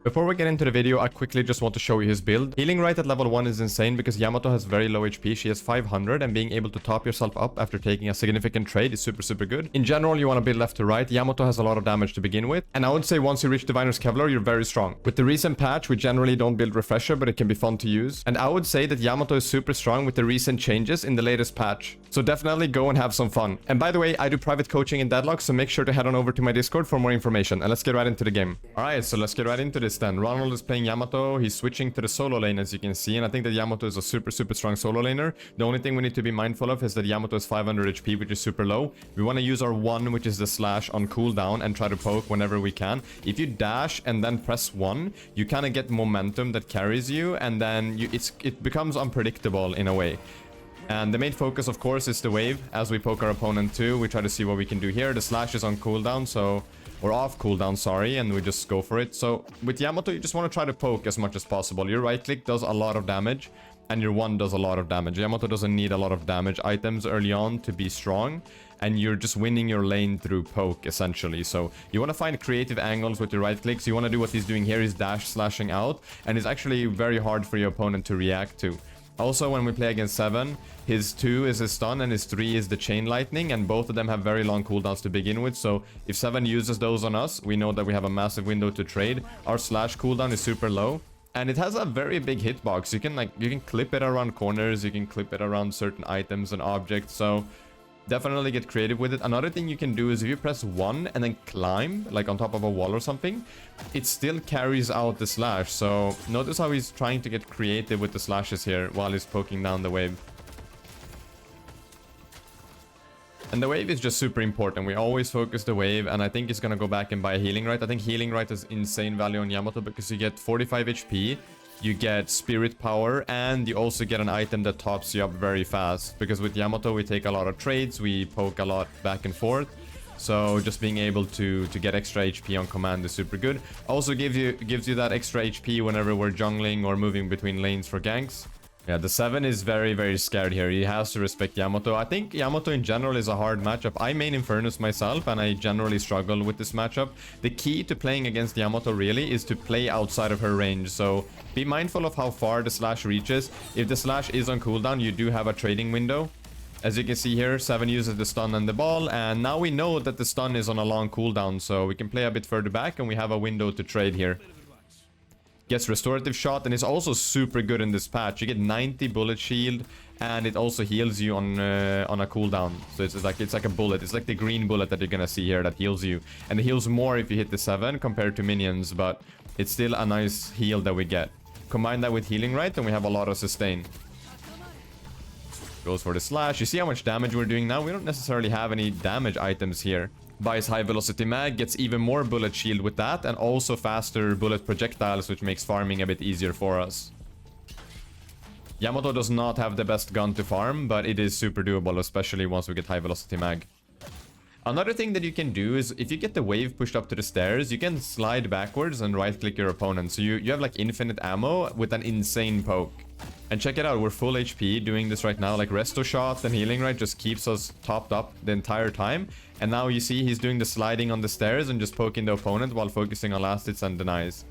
Before we get into the video, I quickly just want to show you his build. Healing right at level 1 is insane because Yamato has very low HP. She has 500, and being able to top yourself up after taking a significant trade is super good. In general, you want to build left to right. Yamato has a lot of damage to begin with, and I would say once you reach Diviner's Kevlar, you're very strong. With the recent patch, we generally don't build Refresher, but it can be fun to use. And I would say that Yamato is super strong with the recent changes in the latest patch. So definitely go and have some fun. And by the way, I do private coaching in Deadlock, so make sure to head on over to my Discord for more information. And let's get right into the game. Alright, so let's get right into this then. Ronald is playing Yamato. He's switching to the solo lane, as you can see, and I think that Yamato is a super strong solo laner. The only thing we need to be mindful of is that Yamato is 500 HP, which is super low. We want to use our 1, which is the slash, on cooldown and try to poke whenever we can. If you dash and then press 1, you kind of get momentum that carries you, and then it becomes unpredictable in a way. And the main focus, of course, is the wave. As we poke our opponent too, we try to see what we can do here. The slash is on cooldown, so... or off cooldown, sorry, and we just go for it. So with Yamato, you just want to try to poke as much as possible. Your right click does a lot of damage, and your 1 does a lot of damage. Yamato doesn't need a lot of damage items early on to be strong, and you're just winning your lane through poke, essentially. So you want to find creative angles with your right clicks. You want to do what he's doing here. He's dash slashing out, and it's actually very hard for your opponent to react to. Also, when we play against 7, his 2 is his stun and his 3 is the chain lightning, and both of them have very long cooldowns to begin with. So if 7 uses those on us, we know that we have a massive window to trade. Our slash cooldown is super low, and it has a very big hitbox. You can clip it around corners, you can clip it around certain items and objects, so definitely get creative with it. Another thing you can do is if you press 1 and then climb, like on top of a wall or something, it still carries out the slash. So notice how he's trying to get creative with the slashes here while he's poking down the wave. And the wave is just super important. We always focus the wave, and I think he's gonna go back and buy a healing right. I think healing right is insane value on Yamato because you get 45 HP. You get spirit power, and you also get an item that tops you up very fast. Because with Yamato, we take a lot of trades, we poke a lot back and forth. So just being able to get extra HP on command is super good. Also gives you that extra HP whenever we're jungling or moving between lanes for ganks. Yeah, the 7 is very scared here. He has to respect Yamato. I think Yamato in general is a hard matchup. I main Infernus myself, and I generally struggle with this matchup. The key to playing against Yamato really is to play outside of her range. So be mindful of how far the slash reaches. If the slash is on cooldown, you do have a trading window. As you can see here, 7 uses the stun and the ball, and now we know that the stun is on a long cooldown, so we can play a bit further back, and we have a window to trade here. Gets restorative shot, and it's also super good in this patch. You get 90 bullet shield, and it also heals you on a cooldown. So it's like a bullet. It's like the green bullet that you're gonna see here that heals you, and it heals more if you hit the 7 compared to minions, but it's still a nice heal that we get. Combine that with healing right, and we have a lot of sustain. Goes for the slash. You see how much damage we're doing now? We don't necessarily have any damage items here. Buys high velocity mag, gets even more bullet shield with that, and also faster bullet projectiles, which makes farming a bit easier for us. Yamato does not have the best gun to farm, but it is super doable, especially once we get high velocity mag. Another thing that you can do is if you get the wave pushed up to the stairs, you can slide backwards and right click your opponent. So you have like infinite ammo with an insane poke. And check it out, we're full HP doing this right now. Like resto shot and healing right just keeps us topped up the entire time. And now you see he's doing the sliding on the stairs and just poking the opponent while focusing on last hits and denies.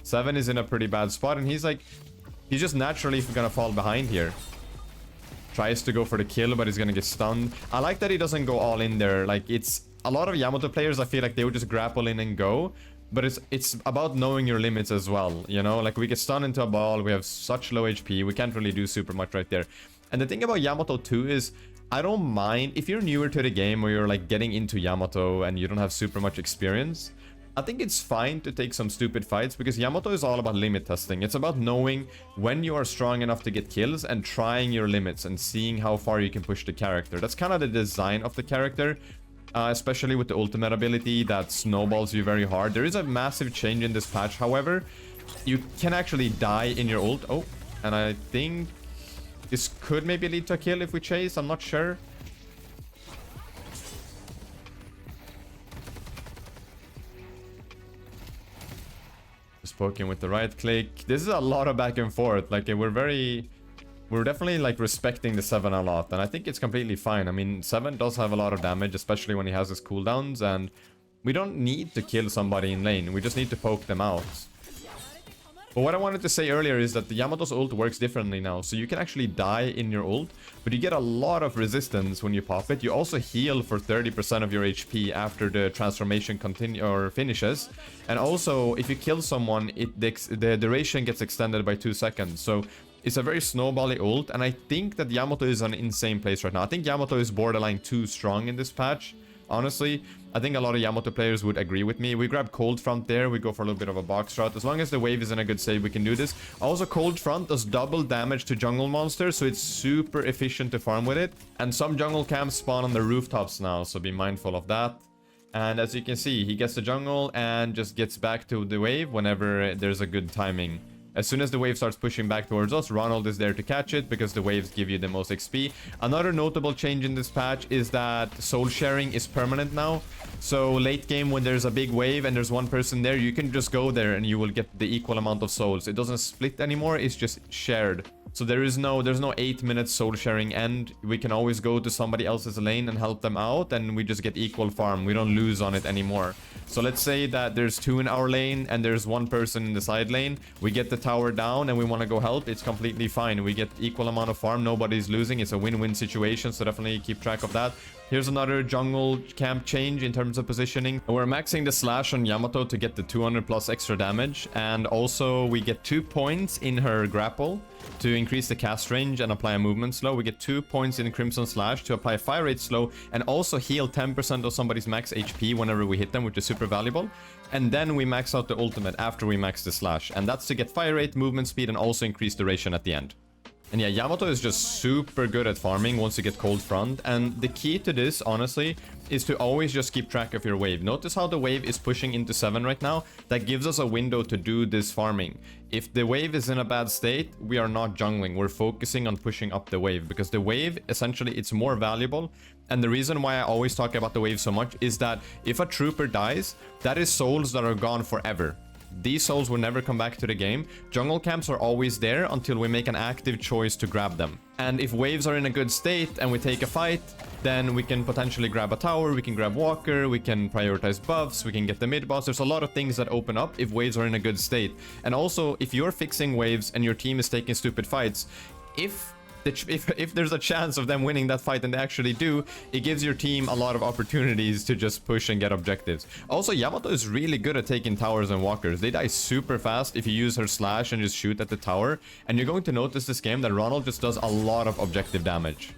7 is in a pretty bad spot, and he's just naturally gonna fall behind here. Tries to go for the kill, but he's gonna get stunned. I like that he doesn't go all in there. Like, it's a lot of Yamato players, I feel like they would just grapple in and go. But it's about knowing your limits as well, you know? Like, we get stunned into a ball, we have such low HP, we can't really do super much right there. And the thing about Yamato too is, I don't mind, if you're newer to the game or you're like getting into Yamato and you don't have super much experience, I think it's fine to take some stupid fights, because Yamato is all about limit testing. It's about knowing when you are strong enough to get kills and trying your limits and seeing how far you can push the character. That's kind of the design of the character. Especially with the ultimate ability that snowballs you very hard. There is a massive change in this patch, however. You can actually die in your ult. Oh, and I think this could maybe lead to a kill if we chase. I'm not sure. Just poking with the right click. This is a lot of back and forth. Like, we're definitely like respecting the 7 a lot, and I think it's completely fine. I mean, 7 does have a lot of damage, especially when he has his cooldowns, and we don't need to kill somebody in lane. We just need to poke them out. But what I wanted to say earlier is that the Yamato's ult works differently now. So you can actually die in your ult, but you get a lot of resistance when you pop it. You also heal for 30% of your HP after the transformation finishes. And also, if you kill someone, the duration gets extended by 2 seconds. So it's a very snowbally ult, and I think that Yamato is an insane place right now. I think Yamato is borderline too strong in this patch. Honestly, I think a lot of Yamato players would agree with me. We grab Cold Front there. We go for a little bit of a box route. As long as the wave is in a good state, we can do this. Also, Cold Front does double damage to jungle monsters, so it's super efficient to farm with it. And some jungle camps spawn on the rooftops now, so be mindful of that. And as you can see, he gets the jungle and just gets back to the wave whenever there's a good timing. As soon as the wave starts pushing back towards us, Ronald is there to catch it because the waves give you the most XP. Another notable change in this patch is that soul sharing is permanent now. So late game when there's a big wave and there's one person there, you can just go there and you will get the equal amount of souls. It doesn't split anymore, it's just shared. So there's no 8-minute soul sharing end. We can always go to somebody else's lane and help them out, and we just get equal farm. We don't lose on it anymore. So let's say that there's 2 in our lane and there's 1 person in the side lane. We get the tower down and we want to go help. It's completely fine. We get equal amount of farm. Nobody's losing. It's a win-win situation, so definitely keep track of that. Here's another jungle camp change in terms of positioning. We're maxing the slash on Yamato to get the 200 plus extra damage, and also we get 2 points in her grapple to increase the cast range and apply a movement slow. We get 2 points in Crimson Slash to apply fire rate slow and also heal 10% of somebody's max HP whenever we hit them, which is super valuable. And then we max out the ultimate after we max the slash, and that's to get fire rate, movement speed, and also increase duration at the end. And yeah, Yamato is just super good at farming once you get Cold Front. And the key to this, honestly, is to always just keep track of your wave. Notice how the wave is pushing into 7 right now. That gives us a window to do this farming. If the wave is in a bad state, we are not jungling. We're focusing on pushing up the wave, because the wave, essentially, it's more valuable. And the reason why I always talk about the wave so much is that if a trooper dies, that is souls that are gone forever. These souls will never come back to the game. Jungle camps are always there until we make an active choice to grab them. And if waves are in a good state and we take a fight, then we can potentially grab a tower, we can grab Walker, we can prioritize buffs, we can get the mid boss. There's a lot of things that open up if waves are in a good state. And also, if you're fixing waves and your team is taking stupid fights, if there's a chance of them winning that fight, and they actually do, it gives your team a lot of opportunities to just push and get objectives. Also, Yamato is really good at taking towers and walkers. They die super fast if you use her slash and just shoot at the tower. And you're going to notice this game that Ronald just does a lot of objective damage.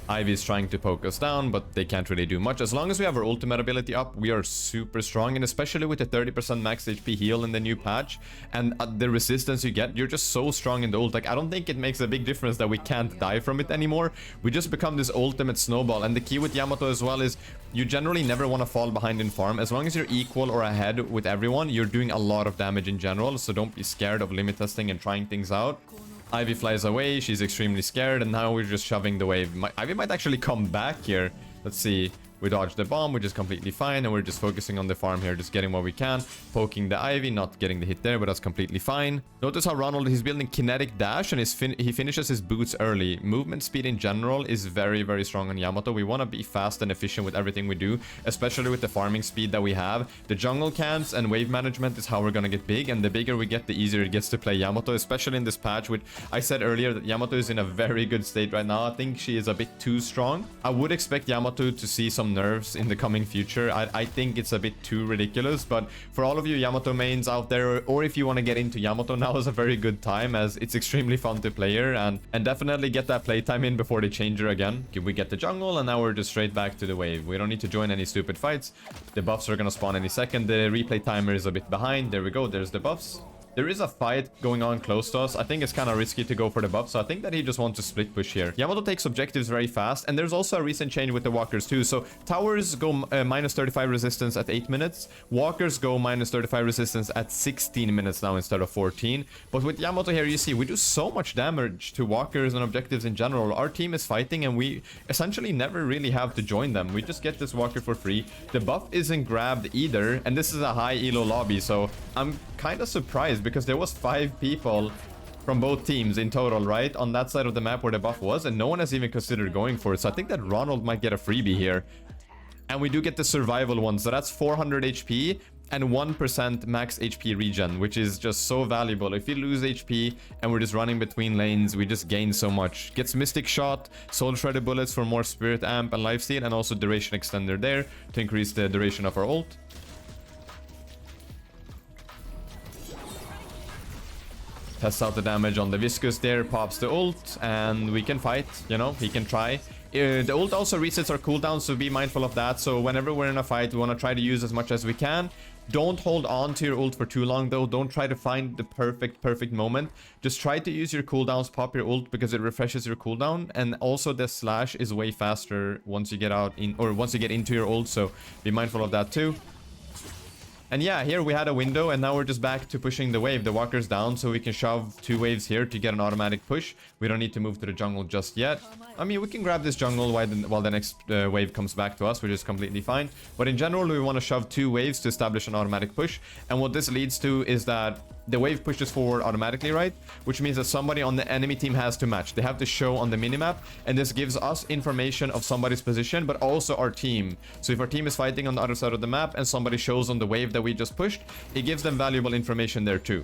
Ivy is trying to poke us down, but they can't really do much. As long as we have our ultimate ability up, we are super strong. And especially with the 30% max HP heal in the new patch and the resistance you get, you're just so strong in the ult. Like, I don't think it makes a big difference that we can't die from it anymore. We just become this ultimate snowball. And the key with Yamato as well is you generally never want to fall behind in farm. As long as you're equal or ahead with everyone, you're doing a lot of damage in general. So don't be scared of limit testing and trying things out. Ivy flies away, she's extremely scared, and now we're just shoving the wave. Ivy might actually come back here. Let's see. We dodged the bomb, which is completely fine, and we're just focusing on the farm here, just getting what we can. Poking the Ivy, not getting the hit there, but that's completely fine. Notice how Ronald, he's building kinetic dash, and he finishes his boots early. Movement speed in general is very, very strong on Yamato. We want to be fast and efficient with everything we do, especially with the farming speed that we have. The jungle camps and wave management is how we're going to get big, and the bigger we get, the easier it gets to play Yamato, especially in this patch, which I said earlier that Yamato is in a very good state right now. I think she is a bit too strong. I would expect Yamato to see some nerfs in the coming future. I think it's a bit too ridiculous, but for all of you Yamato mains out there, or if you want to get into Yamato, now is a very good time, as it's extremely fun to play her, and definitely get that playtime in before they change her again. Okay, we get the jungle, and now we're just straight back to the wave. We don't need to join any stupid fights. The buffs are gonna spawn any second. The replay timer is a bit behind. There we go, there's the buffs. There is a fight going on close to us. I think it's kind of risky to go for the buff, so I think that he just wants to split push here. Yamato takes objectives very fast, and there's also a recent change with the walkers too. So towers go minus 35 resistance at 8 minutes. Walkers go minus 35 resistance at 16 minutes now instead of 14. But with Yamato here, you see, we do so much damage to walkers and objectives in general. Our team is fighting, and we essentially never really have to join them. We just get this walker for free. The buff isn't grabbed either, and this is a high elo lobby, so I'm kind of surprised, because there was 5 people from both teams in total, right, on that side of the map where the buff was, and no one has even considered going for it. So I think that Ronald might get a freebie here. And we do get the survival one, so that's 400 HP and 1% max HP regen, which is just so valuable. If you lose HP and we're just running between lanes, we just gain so much. Gets Mystic Shot, Soul Shredder bullets for more Spirit Amp and Lifesteal, and also Duration Extender there to increase the duration of our ult. Tests out the damage on the Viscous there, pops the ult, and we can fight, you know, he can try. The ult also resets our cooldown, so be mindful of that. So whenever we're in a fight, we want to try to use as much as we can. Don't hold on to your ult for too long though. Don't try to find the perfect moment. Just try to use your cooldowns, pop your ult, because it refreshes your cooldown. And also the slash is way faster once you get out in, or once you get into your ult, so be mindful of that too. And yeah, here we had a window, and now we're just back to pushing the wave. The walker's down, so we can shove 2 waves here to get an automatic push. We don't need to move to the jungle just yet. I mean, we can grab this jungle while the next wave comes back to us, which is completely fine. But in general, we want to shove 2 waves to establish an automatic push. And what this leads to is that the wave pushes forward automatically, right? Which means that somebody on the enemy team has to match. They have to show on the minimap, and this gives us information of somebody's position, but also our team. So if our team is fighting on the other side of the map and somebody shows on the wave that we just pushed, it gives them valuable information there too.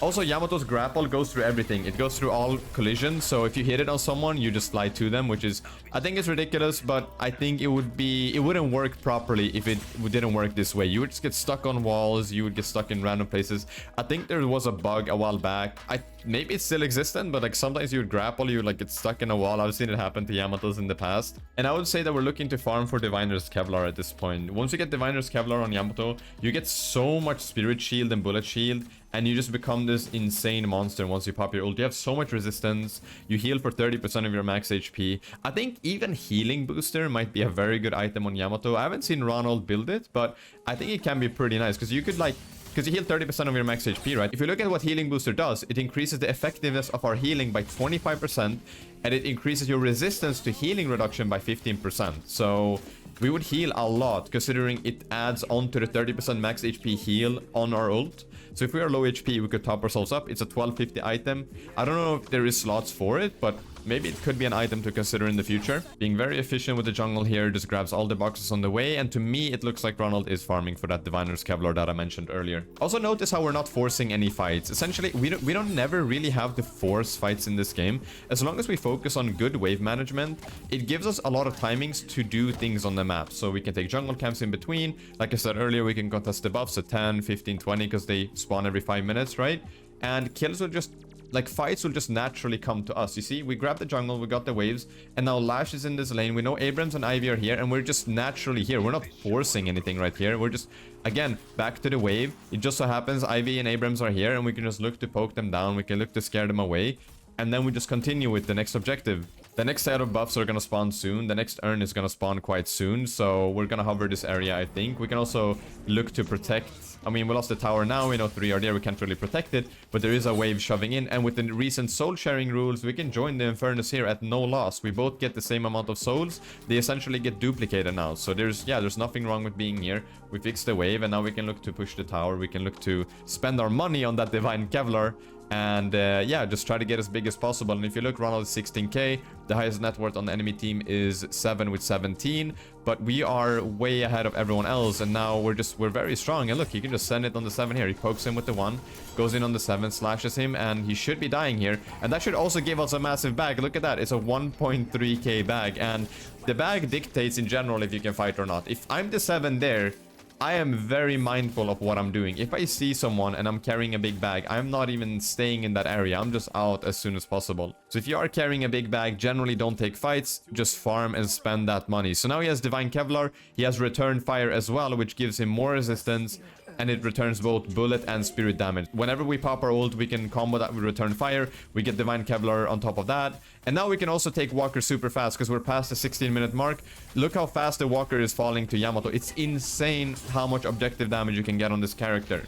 Also, Yamato's grapple goes through everything. It goes through all collisions, so if you hit it on someone, you just slide to them, which is, I think it's ridiculous, but I think it wouldn't work properly if it didn't work this way. You would just get stuck on walls, you would get stuck in random places. I think there was a bug a while back. Maybe it's still existent, but like sometimes you would grapple, you would like get stuck in a wall. I've seen it happen to Yamatos in the past. And I would say that we're looking to farm for Diviner's Kevlar at this point. Once you get Diviner's Kevlar on Yamato, you get so much Spirit Shield and Bullet Shield, and you just become this insane monster once you pop your ult. You have so much resistance. You heal for 30% of your max HP. I think even Healing Booster might be a very good item on Yamato. I haven't seen Ronald build it, but I think it can be pretty nice, because you could like... Because you heal 30% of your max HP, right? If you look at what Healing Booster does, it increases the effectiveness of our healing by 25%, and it increases your resistance to healing reduction by 15%. So we would heal a lot, considering it adds on to the 30% max HP heal on our ult. So if we are low HP, we could top ourselves up. It's a 1250 item. I don't know if there is slots for it, but maybe it could be an item to consider in the future. Being very efficient with the jungle here, just grabs all the boxes on the way, and to me it looks like Ronald is farming for that Diviner's Kevlar that I mentioned earlier. Also notice how we're not forcing any fights. Essentially, we don't never really have to force fights in this game. As long as we focus on good wave management, it gives us a lot of timings to do things on the map. So we can take jungle camps in between. Like I said earlier, we can contest the buffs at 10, 15, 20, because they spawn every 5 minutes, right? And kills will just... like, fights will just naturally come to us. You see, we grabbed the jungle, we got the waves, and now Lash is in this lane. We know Abrams and Ivy are here, and we're just naturally here. We're not forcing anything right here. We're just, again, back to the wave. It just so happens Ivy and Abrams are here, and we can just look to poke them down. We can look to scare them away, and then we just continue with the next objective. The next set of buffs are gonna spawn soon. The next urn is gonna spawn quite soon, so we're gonna hover this area, I think. We can also look to protect... I mean, we lost the tower now, we know 3 are there, we can't really protect it, but there is a wave shoving in, and with the recent soul sharing rules, we can join the Infernus here at no loss. We both get the same amount of souls. They essentially get duplicated now, so there's nothing wrong with being here. We fixed the wave, and now we can look to push the tower. We can look to spend our money on that Divine Kevlar, and yeah, just try to get as big as possible. And if you look, Ronald is 16k. The highest net worth on the enemy team is 7 with 17, but we are way ahead of everyone else, and now we're very strong. And look, you can just send it on the 7 here. He pokes him with the 1, goes in on the 7, slashes him, and he should be dying here. And that should also give us a massive bag. Look at that, it's a 1.3k bag, and the bag dictates in general if you can fight or not. If I'm the 7 there, I am very mindful of what I'm doing. If I see someone and I'm carrying a big bag, I'm not even staying in that area. I'm just out as soon as possible. So if you are carrying a big bag, generally don't take fights. Just farm and spend that money. So now he has Divine Kevlar. He has Return Fire as well, which gives him more resistance. And it returns both bullet and spirit damage. Whenever we pop our ult, we can combo that with Return Fire. We get Divine Kevlar on top of that. And now we can also take Walker super fast, because we're past the 16-minute mark. Look how fast the Walker is falling to Yamato. It's insane how much objective damage you can get on this character.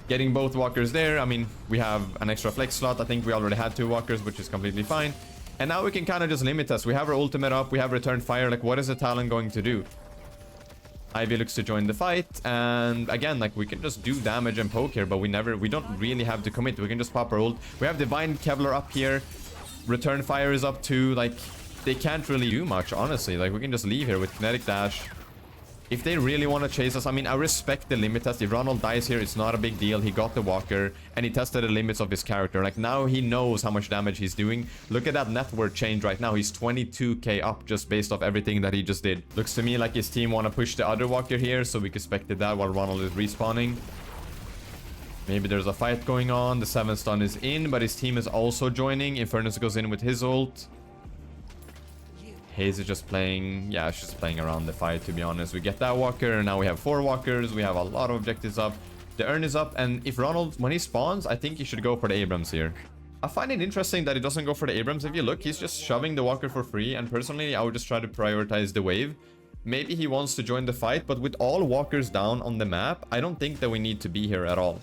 Getting both Walkers there. I mean, we have an extra flex slot. I think we already had 2 Walkers, which is completely fine. And now we can kind of just limit us. We have our ultimate up. We have Return Fire. Like, what is the talent going to do? Ivy looks to join the fight, and again, like, we can just do damage and poke here, but we don't really have to commit. We can just pop our ult. We have Divine Kevlar up here. Return fire is up too. Like, they can't really do much, honestly. Like, we can just leave here with kinetic dash. If they really want to chase us, I mean, I respect the limit test. If Ronald dies here, it's not a big deal. He got the walker, and he tested the limits of his character. Like, now he knows how much damage he's doing. Look at that net worth change right now. He's 22k up just based off everything that he just did. Looks to me like his team want to push the other walker here, so we expected that while Ronald is respawning. Maybe there's a fight going on. The 7 stun is in, but his team is also joining. Infernus goes in with his ult. Haze is just playing, yeah, she's just playing around the fight, to be honest. We get that walker, and now we have 4 walkers. We have a lot of objectives up. The urn is up, and if Ronald, when he spawns, I think he should go for the Abrams here. I find it interesting that he doesn't go for the Abrams. If you look, he's just shoving the walker for free, and personally, I would just try to prioritize the wave. Maybe he wants to join the fight, but with all walkers down on the map, I don't think that we need to be here at all.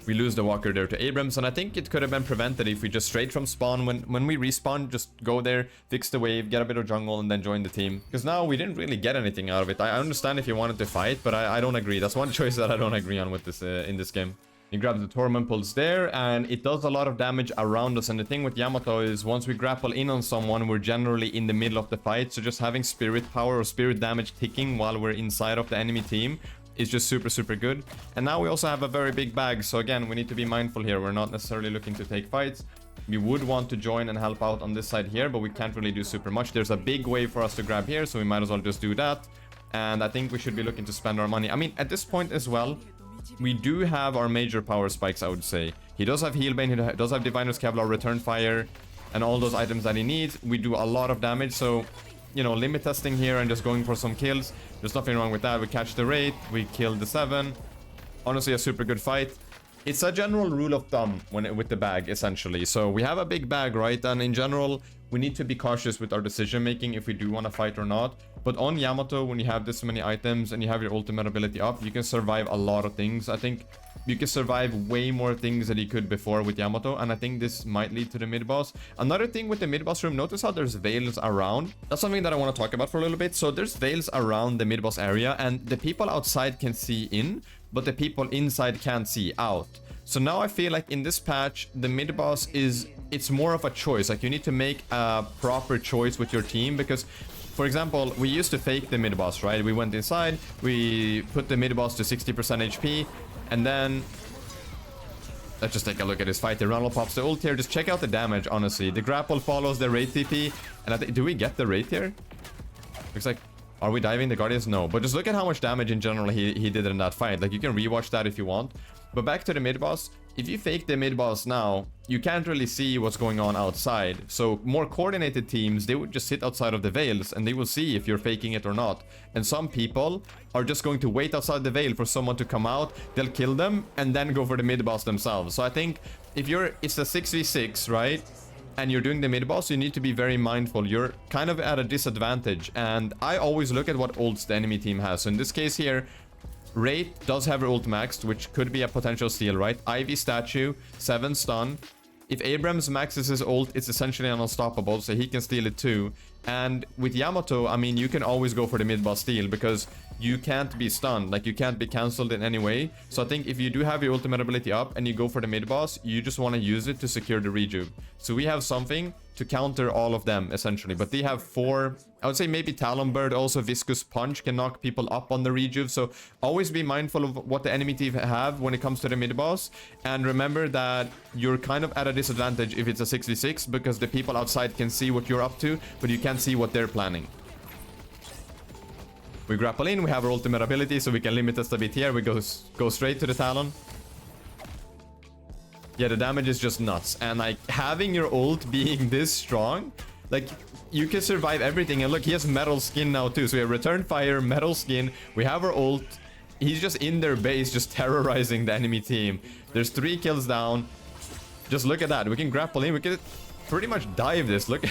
We lose the walker there to Abrams, and I think it could have been prevented if we just straight from spawn, when we respawn, just go there, fix the wave, get a bit of jungle, and then join the team. Because now we didn't really get anything out of it. I understand if you wanted to fight, but I don't agree. That's one choice that I don't agree on with this in this game. He grabs the Torment Pulse there, and it does a lot of damage around us. And the thing with Yamato is once we grapple in on someone, we're generally in the middle of the fight. So just having spirit power or spirit damage ticking while we're inside of the enemy team is just super good. And now we also have a very big bag, so again, we need to be mindful here. We're not necessarily looking to take fights. We would want to join and help out on this side here, but we can't really do super much. There's a big wave for us to grab here, so we might as well just do that. And I think we should be looking to spend our money. I mean, at this point as well, we do have our major power spikes, I would say. He does have Healbane, he does have Diviner's Kevlar, Return Fire, and all those items that he needs. We do a lot of damage, so, you know, limit testing here and just going for some kills. There's nothing wrong with that. We catch the Wraith, we kill the 7. Honestly, a super good fight. It's a general rule of thumb with the bag, essentially. So we have a big bag, right? And in general, we need to be cautious with our decision making if we do want to fight or not. But on Yamato, when you have this many items and you have your ultimate ability up, you can survive a lot of things. I think you can survive way more things than you could before with Yamato, and I think this might lead to the mid-boss. Another thing with the mid-boss room, notice how there's veils around. That's something that I want to talk about for a little bit. So there's veils around the mid-boss area, and the people outside can see in, but the people inside can't see out. So now I feel like in this patch, the mid-boss it's more of a choice. Like, you need to make a proper choice with your team, because for example, we used to fake the mid-boss, right? We went inside, we put the mid-boss to 60% HP, and then let's just take a look at his fight. The Ronald pops the ult here. Just check out the damage, honestly. The grapple follows the Wraith TP, and I think, do we get the Wraith here? Looks like, are we diving the Guardians? No, but just look at how much damage in general he did in that fight. Like, you can rewatch that if you want. But back to the mid-boss. If you fake the mid-boss now, you can't really see what's going on outside. So more coordinated teams, they would just sit outside of the veils and they will see if you're faking it or not. And some people are just going to wait outside the veil for someone to come out. They'll kill them and then go for the mid-boss themselves. So I think if it's a 6v6, right? And you're doing the mid-boss, you need to be very mindful. You're kind of at a disadvantage. And I always look at what ults the enemy team has. So in this case here, Wraith does have her ult maxed, which could be a potential steal, right? Ivy statue, 7 stun. If Abrams maxes his ult, it's essentially unstoppable, so he can steal it too. And with Yamato, I mean, you can always go for the mid-boss steal because you can't be stunned. Like, you can't be cancelled in any way. So I think if you do have your ultimate ability up and you go for the mid-boss, you just want to use it to secure the rejuve. So we have something to counter all of them, essentially. But they have 4... I would say maybe Talonbird, also Viscous Punch can knock people up on the rejuve. So always be mindful of what the enemy team have when it comes to the mid-boss. And remember that you're kind of at a disadvantage if it's a 6v6 because the people outside can see what you're up to, but you can't see what they're planning. We grapple in, we have our ultimate ability, so we can limit us a bit here. We go straight to the Talon. Yeah, the damage is just nuts. And like, having your ult being this strong, like, you can survive everything. And look, he has metal skin now too. So we have return fire, metal skin. We have our ult. He's just in their base, just terrorizing the enemy team. There's 3 kills down. Just look at that. We can grapple in. We can pretty much dive this. Look.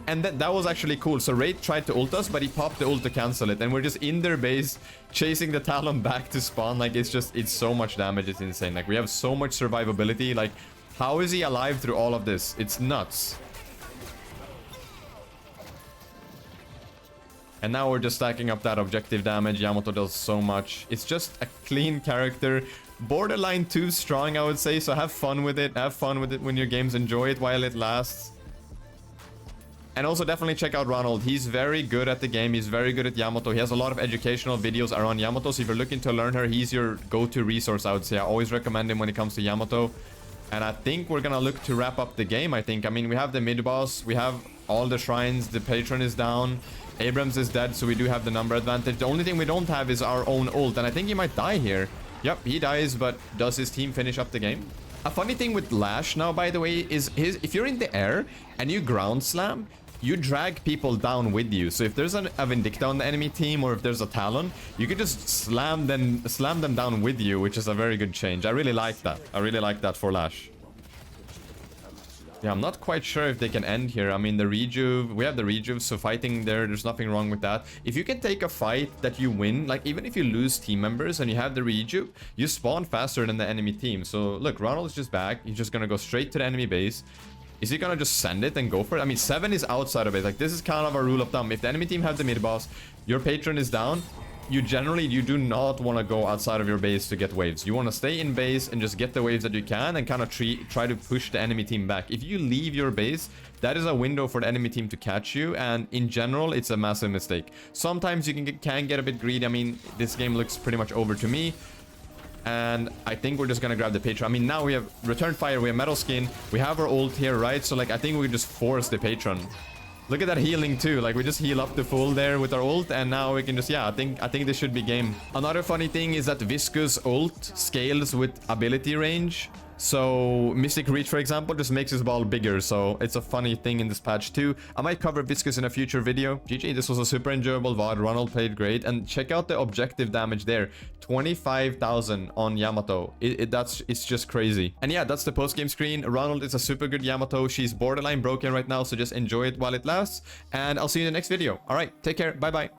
And that was actually cool. So Wraith tried to ult us, but he popped the ult to cancel it. And we're just in their base, chasing the Talon back to spawn. Like, it's so much damage. It's insane. Like, we have so much survivability. Like, how is he alive through all of this? It's nuts. And now we're just stacking up that objective damage. Yamato does so much. It's just a clean character. borderline too strong, I would say. So have fun with it. Have fun with it when your games. Enjoy it while it lasts. And also definitely check out Ronald. He's very good at the game. He's very good at Yamato. He has a lot of educational videos around Yamato. So if you're looking to learn her, he's your go-to resource, I would say. I always recommend him when it comes to Yamato. And I think we're gonna look to wrap up the game, I think. I mean, we have the mid-boss. We have all the shrines. The patron is down. Abrams is dead, so we do have the number advantage. The only thing we don't have is our own ult. And I think he might die here. Yep, he dies, but does his team finish up the game? A funny thing with Lash now, by the way, is if you're in the air and you ground slam, you drag people down with you. So if there's a Vindicta on the enemy team, or if there's a Talon, you can just slam them down with you, which is a very good change. I really like that. I really like that for Lash. Yeah, I'm not quite sure if they can end here. I mean, the rejuve, we have the rejuve, so fighting there's nothing wrong with that. If you can take a fight that you win, like even if you lose team members and you have the rejuve, you spawn faster than the enemy team. So look, Ronald's just back. He's just gonna go straight to the enemy base. Is he gonna just send it and go for it? I mean, 7 is outside of it. Like, this is kind of a rule of thumb. If the enemy team have the mid boss, your patron is down, you do not want to go outside of your base to get waves. You want to stay in base and just get the waves that you can and kind of try to push the enemy team back. If you leave your base, that is a window for the enemy team to catch you, and in general, it's a massive mistake. Sometimes you can get a bit greedy. I mean, this game looks pretty much over to me. And I think we're just gonna grab the patron. I mean, now we have Return Fire, we have Metal Skin, we have our ult here, right? So like, I think we just force the patron. Look at that healing too. Like, we just heal up the full there with our ult, and now we can just, yeah, I think this should be game. Another funny thing is that Viscous ult scales with ability range. So Mystic Reach, for example, just makes his ball bigger. So it's a funny thing in this patch too. I might cover Viscous in a future video. GG, this was a super enjoyable VOD. Ronald played great. And check out the objective damage there. 25,000 on Yamato. It's just crazy. And yeah, that's the post-game screen. Ronald is a super good Yamato. She's borderline broken right now, so just enjoy it while it lasts. And I'll see you in the next video. All right, take care. Bye-bye.